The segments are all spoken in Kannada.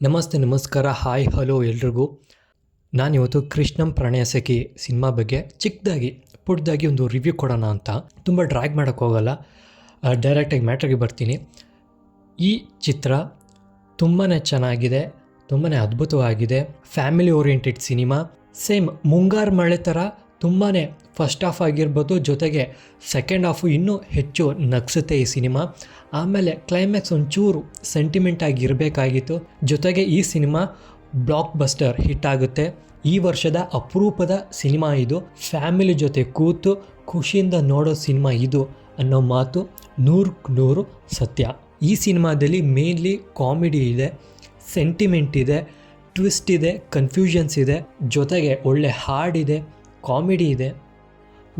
ನಮಸ್ತೆ, ನಮಸ್ಕಾರ, ಹಾಯ್, ಹಲೋ ಎಲ್ರಿಗೂ. ನಾನಿವತ್ತು ಕೃಷ್ಣಂ ಪ್ರಣಯ ಸಖಿ ಸಿನಿಮಾ ಬಗ್ಗೆ ಪುಟ್ಟದಾಗಿ ಒಂದು ರಿವ್ಯೂ ಕೊಡೋಣ ಅಂತ. ತುಂಬ ಡ್ರ್ಯಾಗ್ ಮಾಡೋಕ್ಕೆ ಹೋಗಲ್ಲ, ಡೈರೆಕ್ಟಾಗಿ ಮ್ಯಾಟ್ರಿಗೆ ಬರ್ತೀನಿ. ಈ ಚಿತ್ರ ತುಂಬಾ ಚೆನ್ನಾಗಿದೆ, ತುಂಬಾ ಅದ್ಭುತವಾಗಿದೆ. Family oriented cinema. ಸೇಮ್ ಮುಂಗಾರು ಮಳೆ ಥರ ತುಂಬಾ ಫಸ್ಟ್ ಹಾಫ್ ಆಗಿರ್ಬೋದು, ಜೊತೆಗೆ ಸೆಕೆಂಡ್ ಹಾಫು ಇನ್ನೂ ಹೆಚ್ಚು ನಗಿಸುತ್ತೆ ಈ ಸಿನಿಮಾ. ಆಮೇಲೆ ಕ್ಲೈಮ್ಯಾಕ್ಸ್ ಒಂಚೂರು ಸೆಂಟಿಮೆಂಟ್ ಆಗಿರಬೇಕಾಗಿತ್ತು. ಜೊತೆಗೆ ಈ ಸಿನಿಮಾ ಬ್ಲಾಕ್ ಬಸ್ಟರ್ ಹಿಟ್ ಆಗುತ್ತೆ. ಈ ವರ್ಷದ ಅಪರೂಪದ ಸಿನಿಮಾ ಇದು. ಫ್ಯಾಮಿಲಿ ಜೊತೆ ಕೂತು ಖುಷಿಯಿಂದ ನೋಡೋ ಸಿನಿಮಾ ಇದು ಅನ್ನೋ ಮಾತು 100% ಸತ್ಯ. ಈ ಸಿನಿಮಾದಲ್ಲಿ ಮೇನ್ಲಿ ಕಾಮಿಡಿ ಇದೆ, ಸೆಂಟಿಮೆಂಟ್ ಇದೆ, ಟ್ವಿಸ್ಟ್ ಇದೆ, ಕನ್ಫ್ಯೂಷನ್ಸ್ ಇದೆ, ಜೊತೆಗೆ ಒಳ್ಳೆ ಹಾಡಿದೆ, ಕಾಮಿಡಿ ಇದೆ,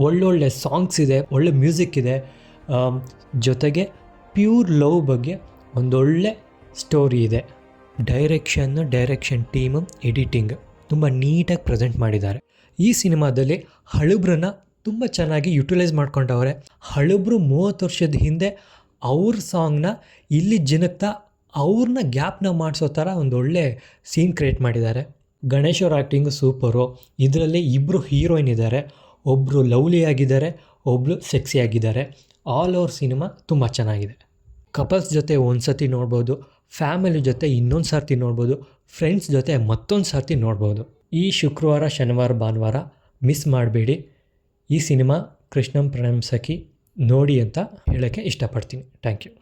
ಒಳ್ಳೊಳ್ಳೆ ಸಾಂಗ್ಸ್ ಇದೆ, ಒಳ್ಳೆ ಮ್ಯೂಸಿಕ್ ಇದೆ, ಜೊತೆಗೆ ಲವ್ ಬಗ್ಗೆ ಒಂದೊಳ್ಳೆ ಸ್ಟೋರಿ ಇದೆ. ಡೈರೆಕ್ಷನ್ ಟೀಮು, ಎಡಿಟಿಂಗ್ ತುಂಬ ನೀಟಾಗಿ ಪ್ರೆಸೆಂಟ್ ಮಾಡಿದ್ದಾರೆ. ಈ ಸಿನಿಮಾದಲ್ಲಿ ಹಳಬ್ರನ್ನ ತುಂಬ ಚೆನ್ನಾಗಿ ಯುಟಿಲೈಸ್ ಮಾಡ್ಕೊಂಡವ್ರೆ. ಹಳಬ್ರು 30 ವರ್ಷದ ಹಿಂದೆ ಅವ್ರ ಸಾಂಗ್ನ ಇಲ್ಲಿ ಜನಕ್ತಾ ಅವ್ರನ್ನ ಗ್ಯಾಪ್ನ ಮಾಡಿಸೋ ಥರ ಒಂದೊಳ್ಳೆ ಸೀನ್ ಕ್ರಿಯೇಟ್ ಮಾಡಿದ್ದಾರೆ. ಗಣೇಶ್ ಅವ್ರ ಆ್ಯಕ್ಟಿಂಗು ಸೂಪರು. ಇದರಲ್ಲಿ ಇಬ್ಬರು ಹೀರೋಯಿನ್ ಇದ್ದಾರೆ, ಒಬ್ಬರು ಲವ್ಲಿ ಆಗಿದ್ದಾರೆ, ಒಬ್ಬರು ಸೆಕ್ಸಿ ಆಗಿದ್ದಾರೆ. ಆಲ್ ಓವರ್ ಸಿನಿಮಾ ತುಂಬ ಚೆನ್ನಾಗಿದೆ. ಕಪಲ್ಸ್ ಜೊತೆ ಒಂದು ಸರ್ತಿ ನೋಡ್ಬೋದು, ಫ್ಯಾಮಿಲಿ ಜೊತೆ ಇನ್ನೊಂದು ಸರ್ತಿ ನೋಡ್ಬೋದು, ಫ್ರೆಂಡ್ಸ್ ಜೊತೆ ಮತ್ತೊಂದು ಸರ್ತಿ ನೋಡ್ಬೋದು. ಈ ಶುಕ್ರವಾರ, ಶನಿವಾರ, ಭಾನುವಾರ ಮಿಸ್ ಮಾಡಬೇಡಿ. ಈ ಸಿನಿಮಾ ಕೃಷ್ಣಂ ಪ್ರಣಯ ಸಖಿ ನೋಡಿ ಅಂತ ಹೇಳೋಕ್ಕೆ ಇಷ್ಟಪಡ್ತೀನಿ. Thank you.